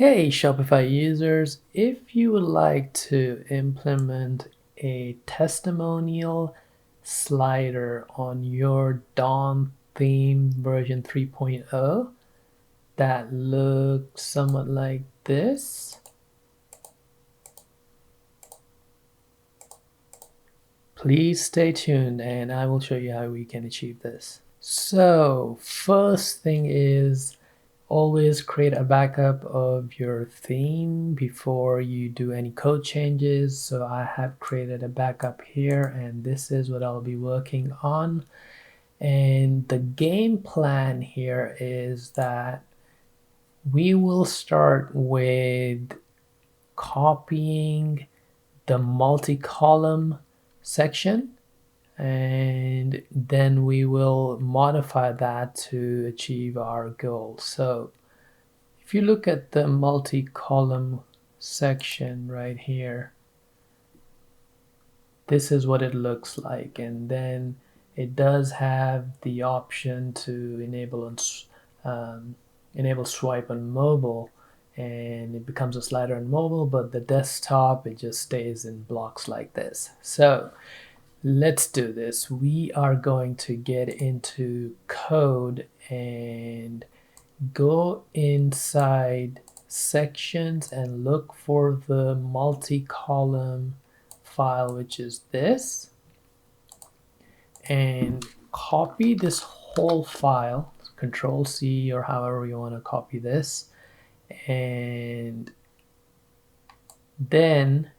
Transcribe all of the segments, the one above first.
Hey Shopify users, if you would like to implement a testimonial slider on your Dawn theme version 3.0 that looks somewhat like this, please stay tuned and I will show you how we can achieve this. So first thing is always create a backup of your theme before you do any code changes. So I have created a backup here and this is what I'll be working on. And the game plan here is that we will start with copying the multi-column section, and then we will modify that to achieve our goal. So if you look at the multi-column section right here, this is what it looks like. And then it does have the option to enable swipe on mobile, and it becomes a slider on mobile, but the desktop, it just stays in blocks like this. So let's do this. We are going to get into code and go inside sections and look for the multi-column file, which is this, and copy this whole file, Control C or however you want to copy this, and then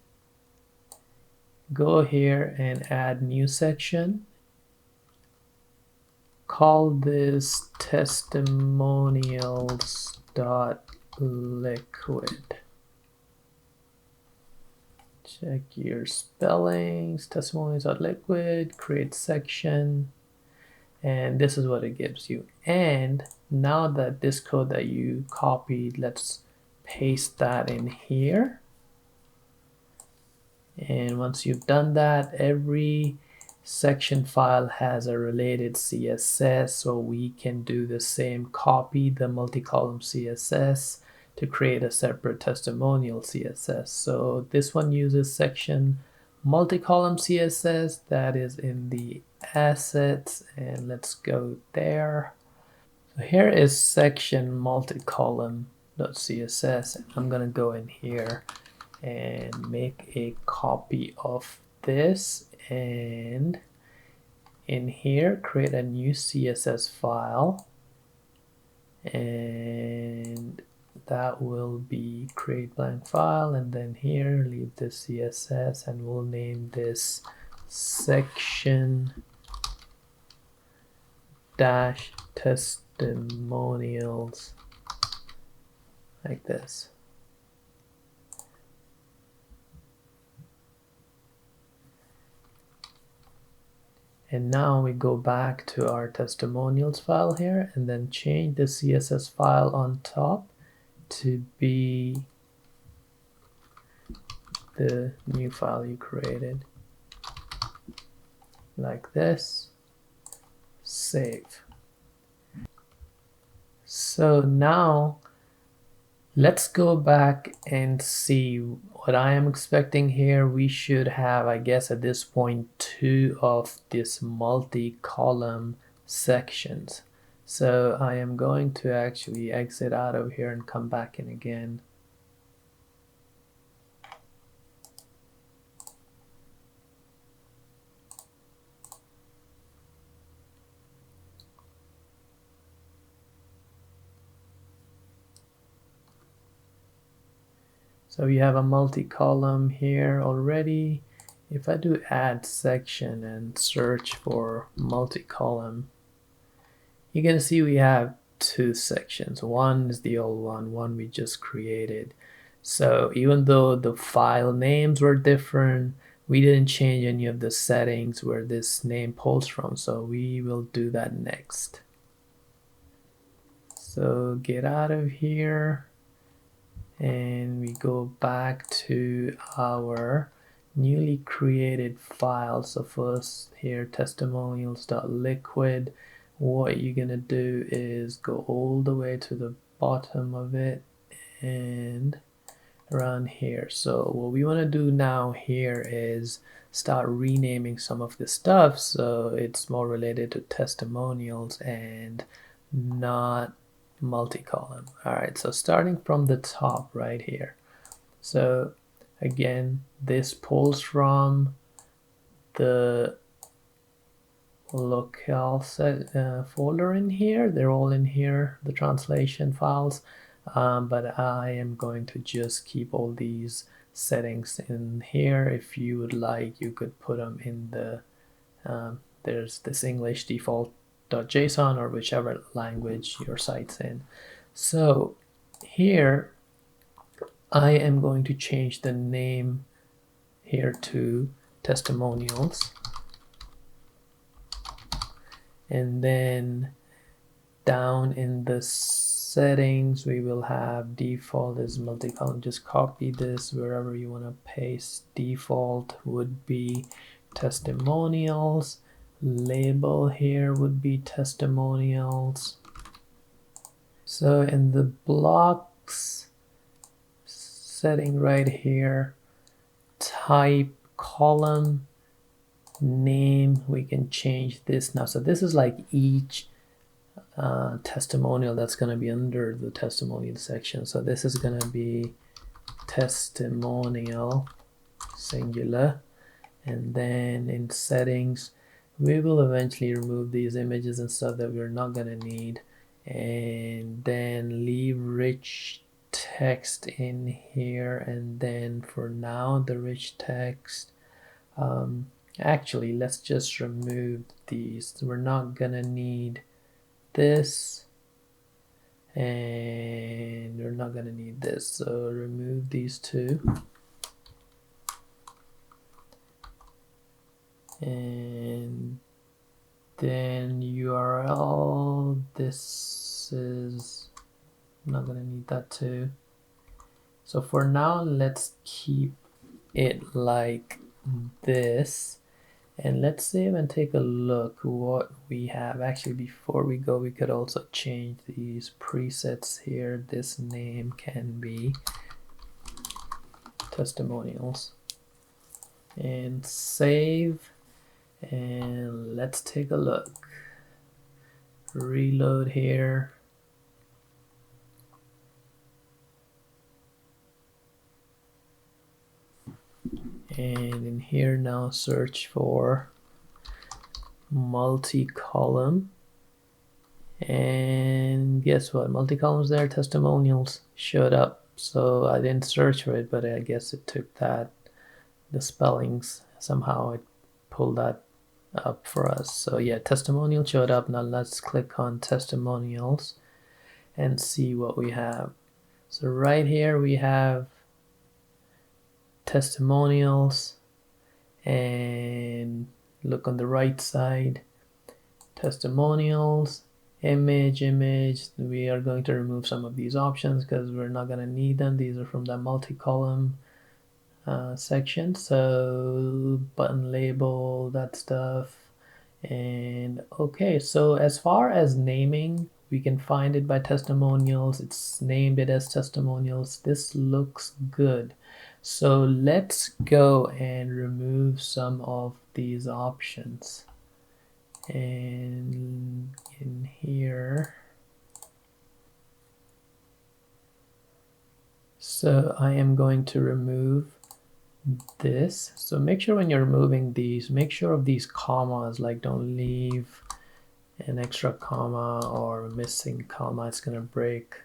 go here and add new section. Call this testimonials.liquid. Check your spellings, testimonials.liquid, create section, and this is what it gives you. And now that this code that you copied, let's paste that in here. And once you've done that, every section file has a related CSS, so we can do the same, copy the multi-column CSS to create a separate testimonial CSS. So this one uses section multi-column CSS that is in the assets, and let's go there. So here is section multi-column.css, and I'm gonna go in here and make a copy of this, and in here create a new CSS file, and that will be create blank file, and then here leave the CSS, and we'll name this section dash testimonials like this. And now we go back to our testimonials file here and then change the CSS file on top to be the new file you created. Like this. Save. So now let's go back and see what I am expecting here. We should have, I guess at this point, 2 of this multi-column sections. So I am going to actually exit out of here and come back in again. So we have a multi-column here already. If I do add section and search for multi-column, you can see we have 2 sections. One is the old one we just created. So even though the file names were different, we didn't change any of the settings where this name pulls from. So we will do that next. So get out of here, and we go back to our newly created file. So first here, testimonials.liquid. What you're gonna do is go all the way to the bottom of it and around here. So what we want to do now here is start renaming some of the stuff so it's more related to testimonials and not multi-column. All right, so starting from the top right here. So again, this pulls from the locale folder in here. They're all in here, the translation files, but I am going to just keep all these settings in here. If you would like, you could put them in the there's this English default.json or whichever language your site's in. So here I am going to change the name here to testimonials. And then down in the settings, we will have default is multi-column. Just copy this wherever you want to paste. Default would be testimonials. Label here would be testimonials. So in the blocks setting right here, type column name, we can change this now. So this is like each testimonial that's going to be under the testimonial section. So this is going to be testimonial singular, and then in settings we will eventually remove these images and stuff that we're not going to need, and then leave rich text in here. And then for now, the rich text, actually let's just remove these. We're not gonna need this, and we're not gonna need this, so remove these two. And then URL, this is not gonna need that too. So for now, let's keep it like this, and let's save and take a look what we have. Actually, before we go, we could also change these presets here. This name can be testimonials, and save, and let's take a look. Reload here. And in here now, search for multi-column, and guess what? Multi-columns there, testimonials showed up. So I didn't search for it, but I guess it took that, the spellings, somehow it pulled that up for us. So yeah, testimonial showed up. Now let's click on testimonials and see what we have. So right here we have testimonials, and look on the right side, testimonials, image. We are going to remove some of these options because we're not going to need them. These are from the multi-column section. So button label, that stuff. And okay, so as far as naming, we can find it by testimonials. It's named it as testimonials. This looks good. So let's go and remove some of these options. And in here, so I am going to remove this. So make sure when you're removing these, make sure of these commas, like don't leave an extra comma or missing comma. It's going to break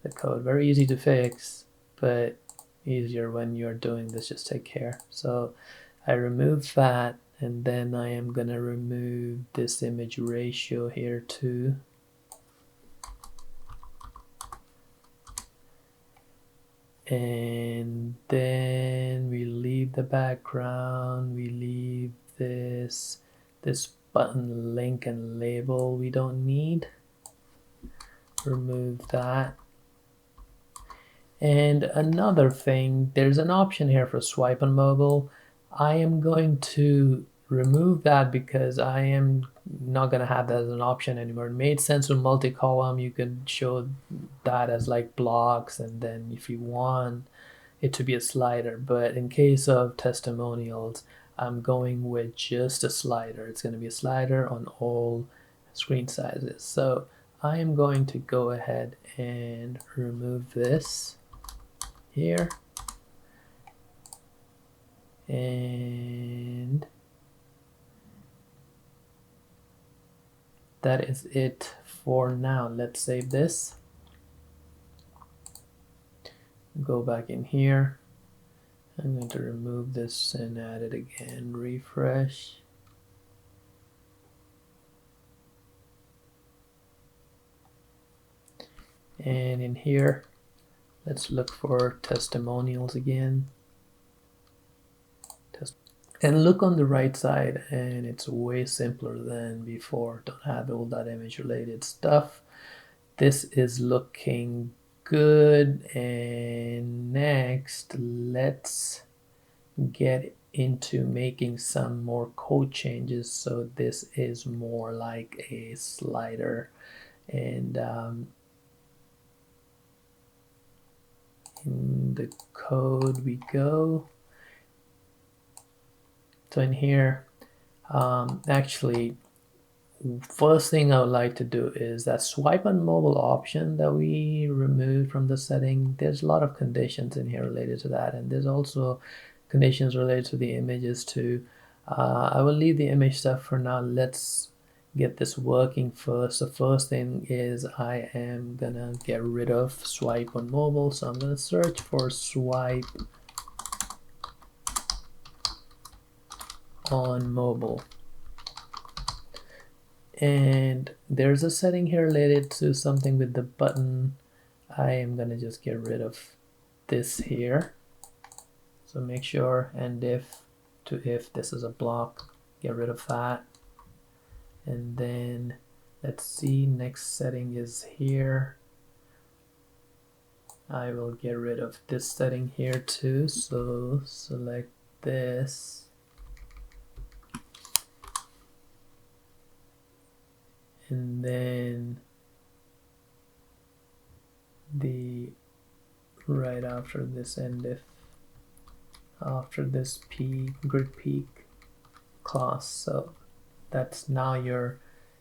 the code. Very easy to fix, but easier when you're doing this. Just take care. So I remove that, and then I am going to remove this image ratio here too. And then we leave the background, we leave this button link and label we don't need. Remove that. And another thing, there's an option here for swipe on mobile. I am going to remove that because I am not going to have that as an option anymore. It made sense with multi-column. You could show that as like blocks, and then if you want it to be a slider. But in case of testimonials, I'm going with just a slider. It's going to be a slider on all screen sizes. So I am going to go ahead and remove this here. And that is it for now. Let's save this. Go back in here. I'm going to remove this and add it again. Refresh. And in here, let's look for testimonials again. And look on the right side, and it's way simpler than before. Don't have all that image related stuff. This is looking good. And next, let's get into making some more code changes. So this is more like a slider. And in the code we go. So in here, actually, first thing I would like to do is that swipe on mobile option that we removed from the setting. There's a lot of conditions in here related to that, and there's also conditions related to the images too. I will leave the image stuff for now. Let's get this working first. The first thing is I am gonna get rid of swipe on mobile. So I'm gonna search for swipe on mobile. And there's a setting here related to something with the button. I am gonna just get rid of this here. So make sure and if to if this is a block, get rid of that. And then let's see, next setting is here. I will get rid of this setting here too. So select this. And then the right after this end if after this grid peak class. So that's now your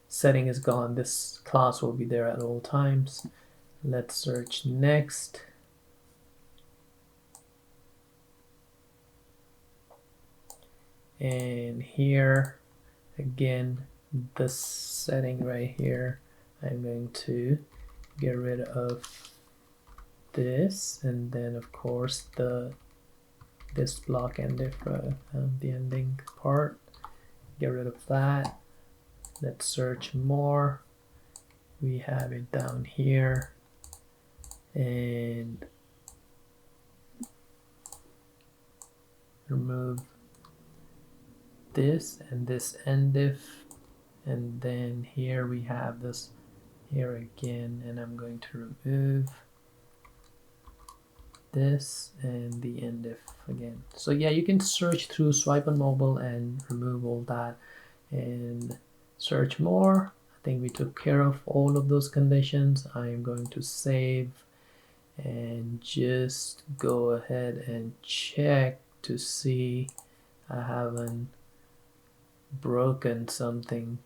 setting is gone. This class will be there at all times. Let's search next. And here again, this setting right here, I'm going to get rid of this, and then of course this block and the ending part, get rid of that. Let's search more. We have it down here, and remove this and this end if, and then here we have this here again, and I'm going to remove this and the end if again. So yeah, you can search through swipe on mobile and remove all that and search more. I think we took care of all of those conditions. I am going to save and just go ahead and check to see I haven't broken something,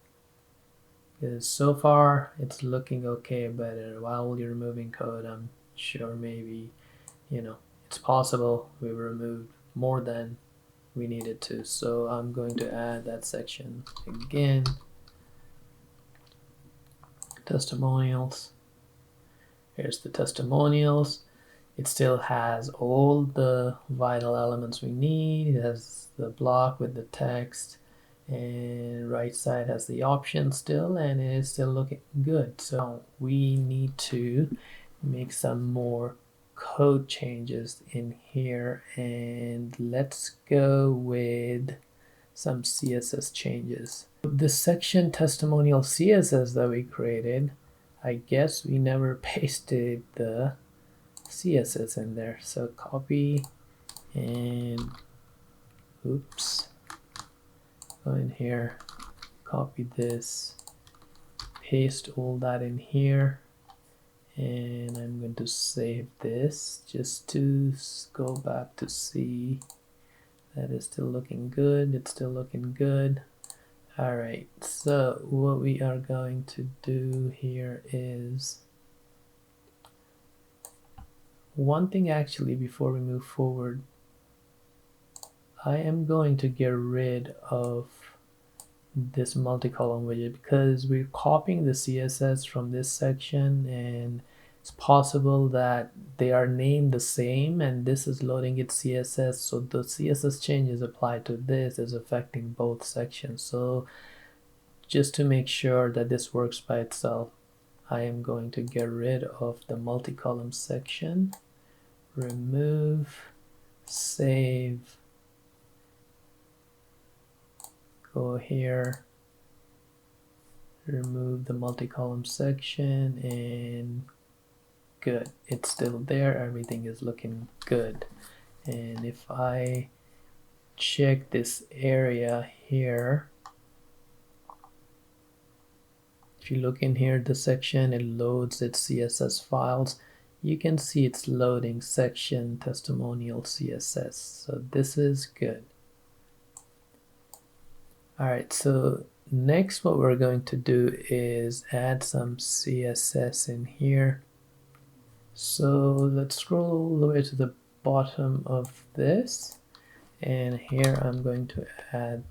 because so far it's looking okay, but while you're removing code, I'm sure maybe, it's possible we removed more than we needed to. So I'm going to add that section again. Testimonials. Here's the testimonials. It still has all the vital elements we need. It has the block with the text, and right side has the option still, and it is still looking good. So we need to make some more code changes in here, and let's go with some CSS changes. This section testimonial CSS that we created, I guess we never pasted the CSS in there. So copy and oops. go in here, copy this, paste all that in here, and I'm going to save this just to go back to see that it's still looking good. It's still looking good. All right, so what we are going to do here is one thing actually before we move forward. I am going to get rid of this multi-column widget because we're copying the CSS from this section, and it's possible that they are named the same and this is loading its CSS, so the CSS changes applied to this is affecting both sections. So just to make sure that this works by itself, I am going to get rid of the multi-column section, remove, save, go here, remove the multi-column section, and good, it's still there, everything is looking good. And if I check this area here, if you look in here, the section, it loads its CSS files. You can see it's loading section testimonial CSS, so this is good. All right, so next what we're going to do is add some CSS in here. So let's scroll all the way to the bottom of this, and here I'm going to add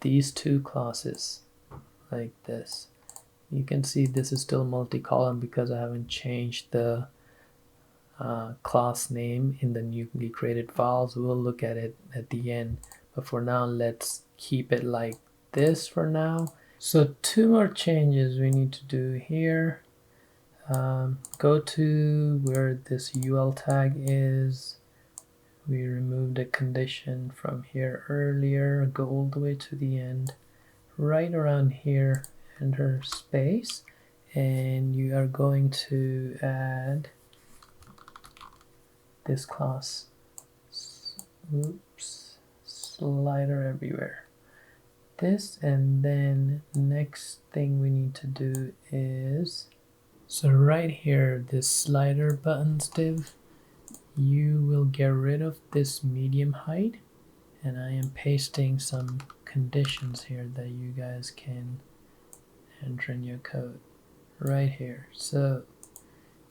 these two classes like this. You can see this is still multi-column because I haven't changed the class name in the newly created files. We'll look at it at the end, but for now let's keep it like this for now. So two more changes we need to do here. Go to where this UL tag is. We removed a condition from here earlier. Go all the way to the end, right around here, enter space, and you are going to add this class. Oops, slider everywhere. This, and then next thing we need to do is, so right here, this slider buttons div, you will get rid of this medium height, and I am pasting some conditions here that you guys can enter in your code right here. So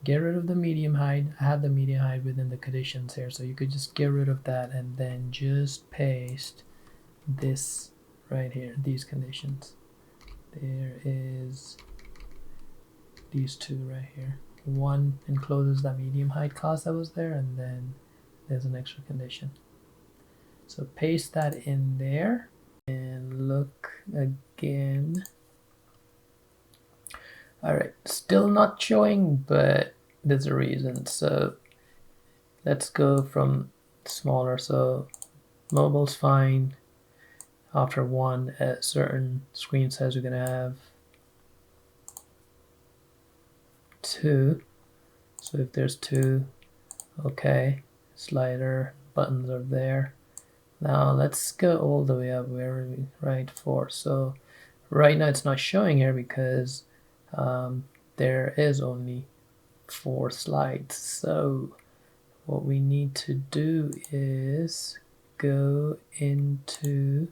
get rid of the medium height. I have the medium height within the conditions here, so you could just get rid of that and then just paste this right here, these conditions. There is these two right here. One encloses that medium height class that was there, and then there's an extra condition. So paste that in there and look again. All right, still not showing, but there's a reason. So let's go from smaller. So mobile's fine. After one, a certain screen size, we're gonna have 2. So if there's 2, okay, slider buttons are there. Now let's go all the way up. Where are we? Right, 4. So right now it's not showing here because there is only 4 slides. So what we need to do is go into,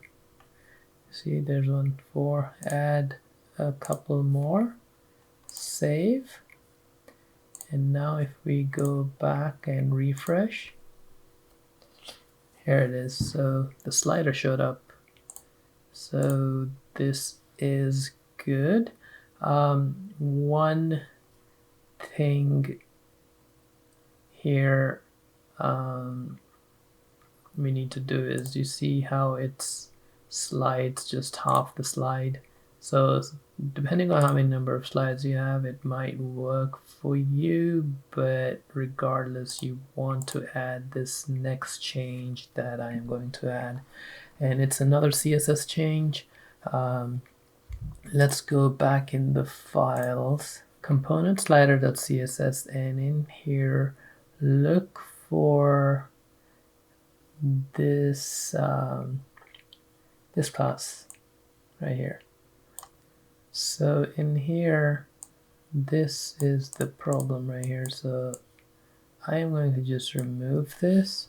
see, there's 1, 4, add a couple more, save, and now if we go back and refresh, here it is. So the slider showed up. So this is good. One thing here we need to do is, you see how it's slides just half the slide. So depending on how many number of slides you have, it might work for you, but regardless, you want to add this next change that I am going to add, and it's another CSS change. Let's go back in the files, component slider.css, and in here look for this this class. right here. So in here, this is the problem right here. So I am going to just remove this,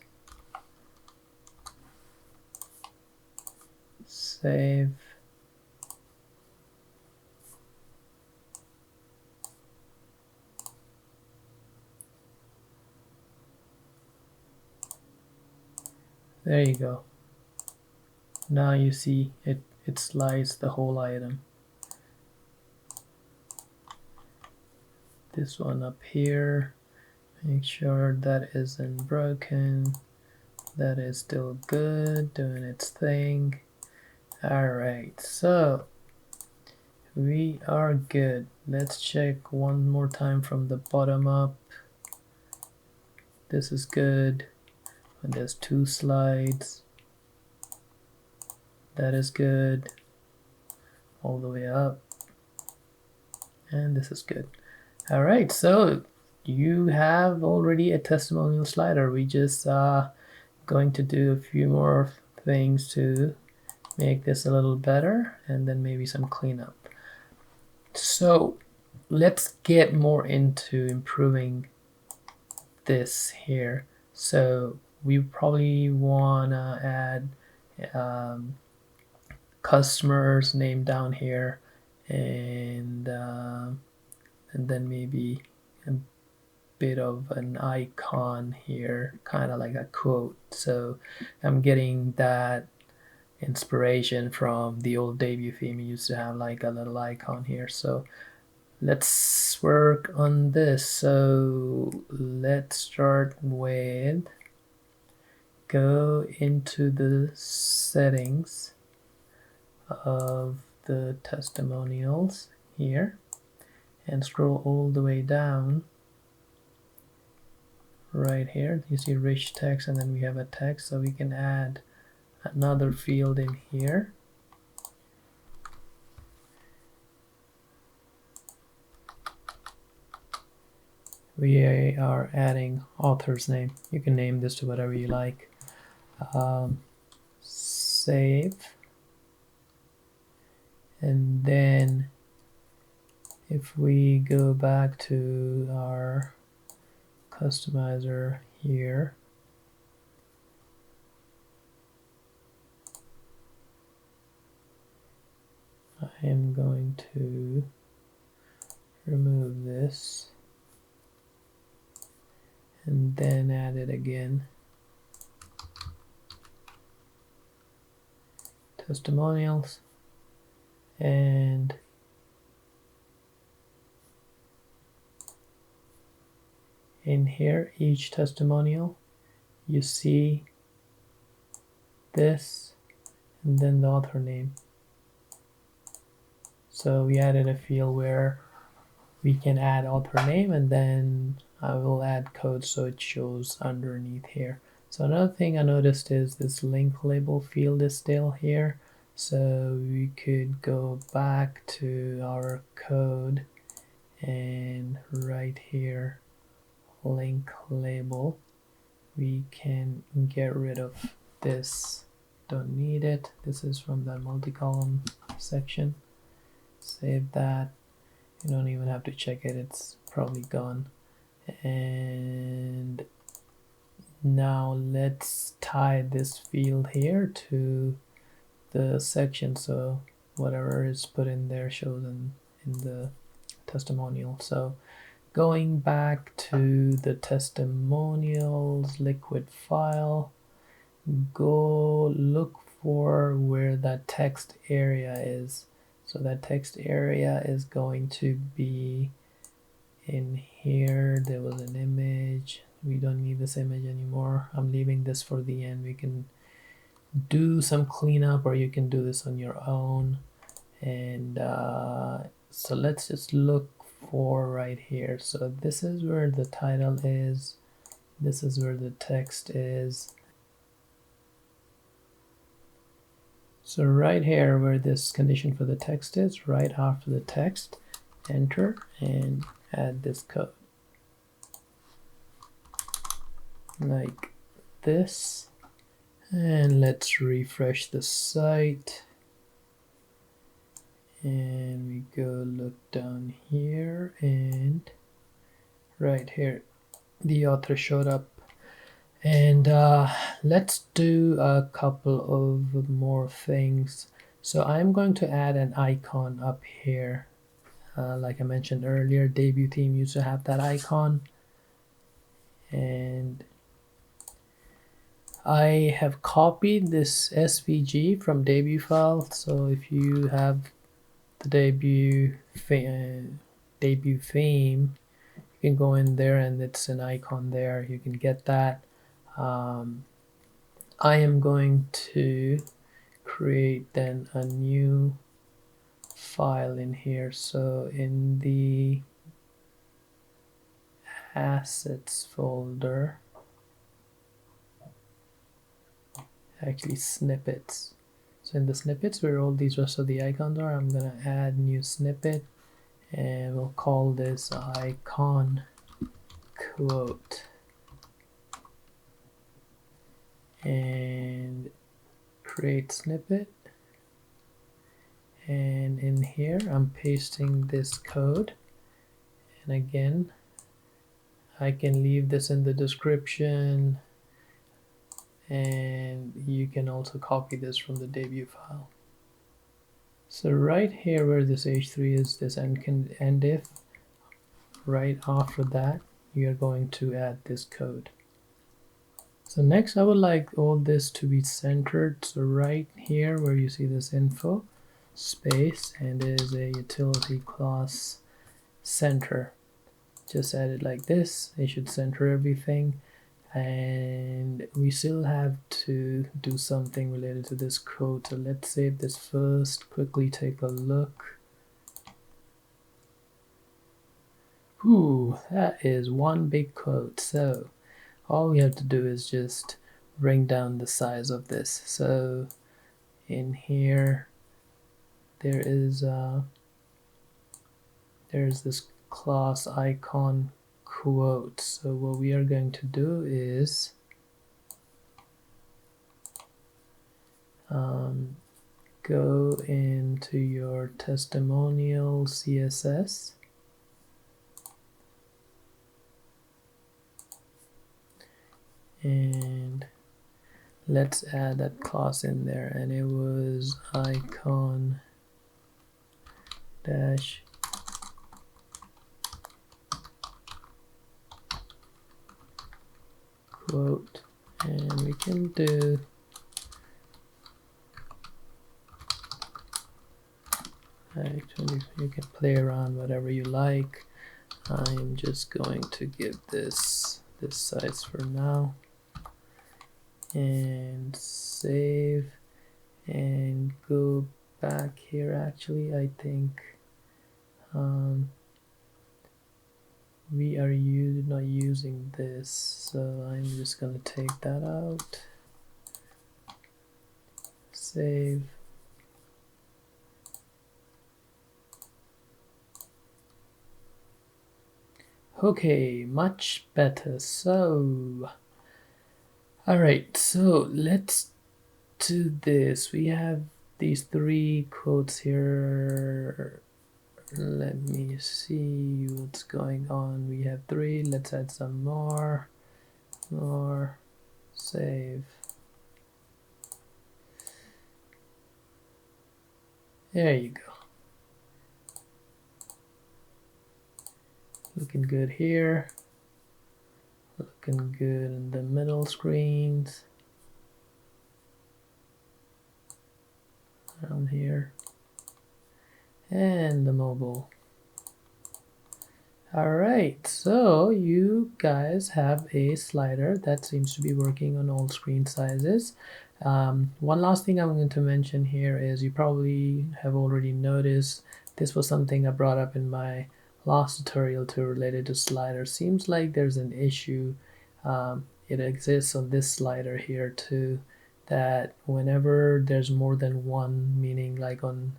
save. There you go. Now you see it slides the whole item. This one up here, make sure that isn't broken. That is still good, doing its thing. Alright, so we are good. Let's check one more time from the bottom up. This is good. And there's 2 slides. That is good. All the way up. And this is good. Alright, so you have already a testimonial slider. We just going to do a few more things to make this a little better, and then maybe some cleanup. So let's get more into improving this here. So we probably want to add customer's name down here, and then maybe a bit of an icon here, kind of like a quote. So I'm getting that inspiration from the old debut theme. You used to have like a little icon here. So let's work on this. So let's start with, go into the settings of the testimonials here and scroll all the way down. Right here you see rich text, and then we have a text, so we can add another field in here. We are adding author's name. You can name this to whatever you like. Save. And then if we go back to our customizer here, I am going to remove this and then add it again. Testimonials, and in here, each testimonial, you see this and then the author name. So we added a field where we can add author name, and then I will add code so it shows underneath here. So another thing I noticed is this link label field is still here. So we could go back to our code and right here, link label, we can get rid of this. Don't need it. This is from the multi-column section. Save that. You don't even have to check it, it's probably gone. And now let's tie this field here to the section, so whatever is put in there shows in the testimonial. So going back to the testimonials liquid file, go look for where that text area is. So that text area is going to be in here. There was an image. We don't need this image anymore. I'm leaving this for the end. We can do some cleanup, or you can do this on your own. And so let's just look for right here. So this is where the title is. This is where the text is. So right here where this condition for the text is, right after the text, enter and add this code. Like this. And let's refresh the site. and we go look down here, and right here the author showed up. And let's do a couple of more things. So I'm going to add an icon up here. Like I mentioned earlier, debut theme used to have that icon, and I have copied this SVG from debut file. So if you have the debut theme, you can go in there and it's an icon there. You can get that. I am going to create then a new file in here. So in the assets folder, actually snippets. So in the snippets where all these rest of the icons are, I'm gonna add new snippet, and we'll call this icon quote. And create snippet. And in here, I'm pasting this code. And again, I can leave this in the description, and you can also copy this from the debut file. So right here where this h3 is, this end if, right after that, you're going to add this code. So next I would like all this to be centered. So right here where you see this info space, and there's a utility class center. Just add it like this. It should center everything. And we still have to do something related to this code. So let's save this first, quickly take a look. Ooh, that is one big quote. So all we have to do is just bring down the size of this. So in here, there's this class icon quote. So what we are going to do is go into your testimonial CSS, and let's add that class in there, and it was icon dash quote, and we can do actually, you can play around whatever you like. I'm just going to give this size for now, and save, and go back here. Actually, I think we are not using this, so I'm just going to take that out, save. Okay, much better. So all right, so let's do this. We have these 3 quotes here. Let me see what's going on. We have 3. Let's add some more, save. There you go. Looking good here. Looking good in the middle screens. Down here. And the mobile. Alright, so you guys have a slider that seems to be working on all screen sizes. One last thing I'm going to mention here is, you probably have already noticed, this was something I brought up in my last tutorial too, related to sliders. Seems like there's an issue. It exists on this slider here too, that whenever there's more than one, meaning like on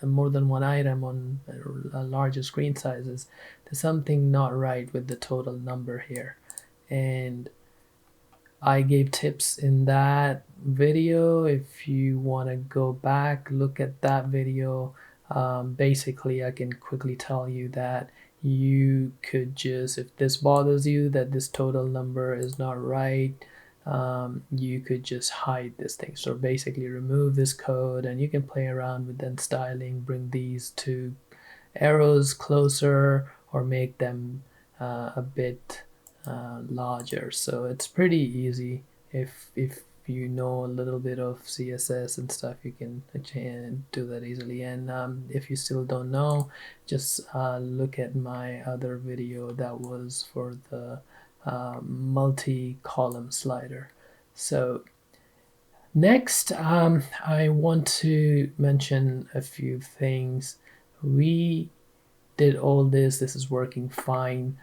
more than one item on larger screen sizes, there's something not right with the total number here. And I gave tips in that video, if you want to go back, look at that video. Basically, I can quickly tell you that you could just, if this bothers you, that this total number is not right, you could just hide this thing. So basically remove this code, and you can play around with then styling, bring these two arrows closer or make them a bit larger. So it's pretty easy. If you know a little bit of CSS and stuff, you can do that easily. And if you still don't know, just look at my other video that was for the multi-column slider. So next, I want to mention a few things. We did all this is working fine.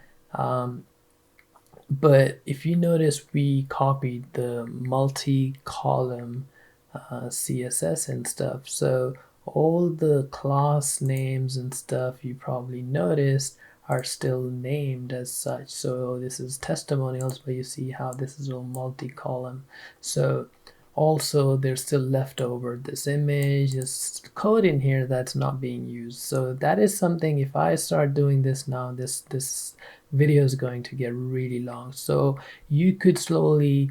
But if you notice, we copied the multi-column CSS and stuff. So all the class names and stuff you probably noticed are still named as such. So this is testimonials, but you see how this is all multi-column. So also there's still left over this image, this code in here that's not being used. So that is something, if I start doing this now, this video is going to get really long. So you could slowly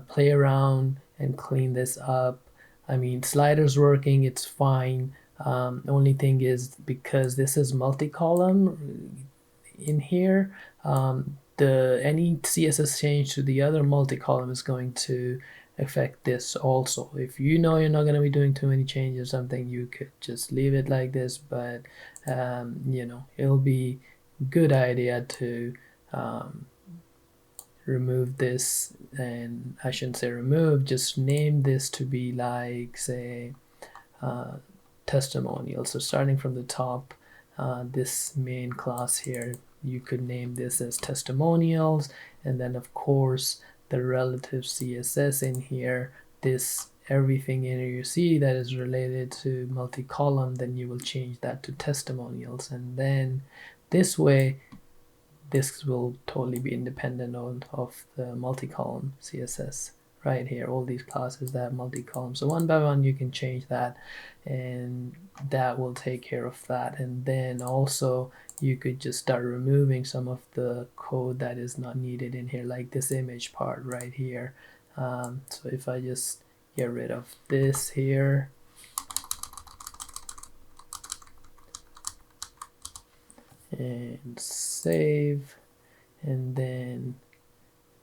play around and clean this up. I mean, sliders working, it's fine. Only thing is, because this is multi-column in here, any CSS change to the other multi-column is going to affect this also. If you know you're not going to be doing too many changes or something, you could just leave it like this, but you know, it'll be good idea to remove this. And I shouldn't say remove, just name this to be like, say, testimonial. So starting from the top, this main class here, you could name this as testimonials, and then of course the relative CSS in here, this everything in here you see that is related to multi-column, then you will change that to testimonials. And then this way, this will totally be independent of the multi-column CSS right here. All these classes that have multi-column. So one by one you can change that, and that will take care of that. And then also you could just start removing some of the code that is not needed in here, like this image part right here. So if I just get rid of this here, and save, and then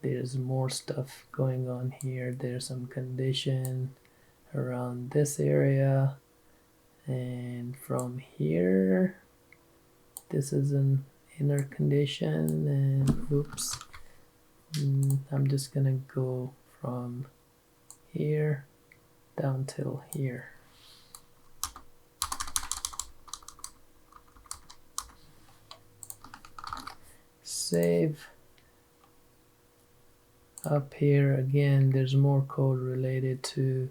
there's more stuff going on here. There's some condition around this area, and from here this is an inner condition, and oops, I'm just gonna go from here down till here. Save. Up here again, there's more code related to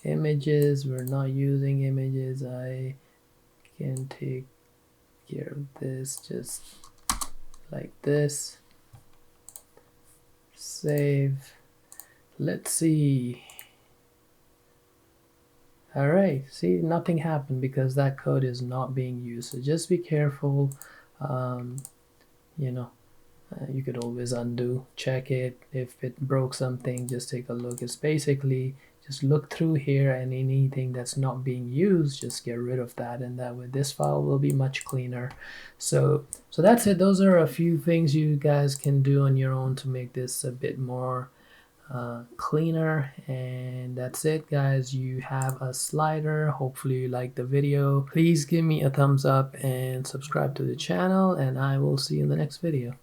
images. We're not using images. I can take care of this just like this. Save. Let's see. All right, see, nothing happened because that code is not being used. So just be careful. You know, you could always undo, check it. If it broke something, just take a look. It's basically just look through here, and anything that's not being used, just get rid of that, and that way this file will be much cleaner. So that's it. Those are a few things you guys can do on your own to make this a bit more cleaner. And that's it, guys. You have a slider. Hopefully you like the video. Please give me a thumbs up and subscribe to the channel, and I will see you in the next video.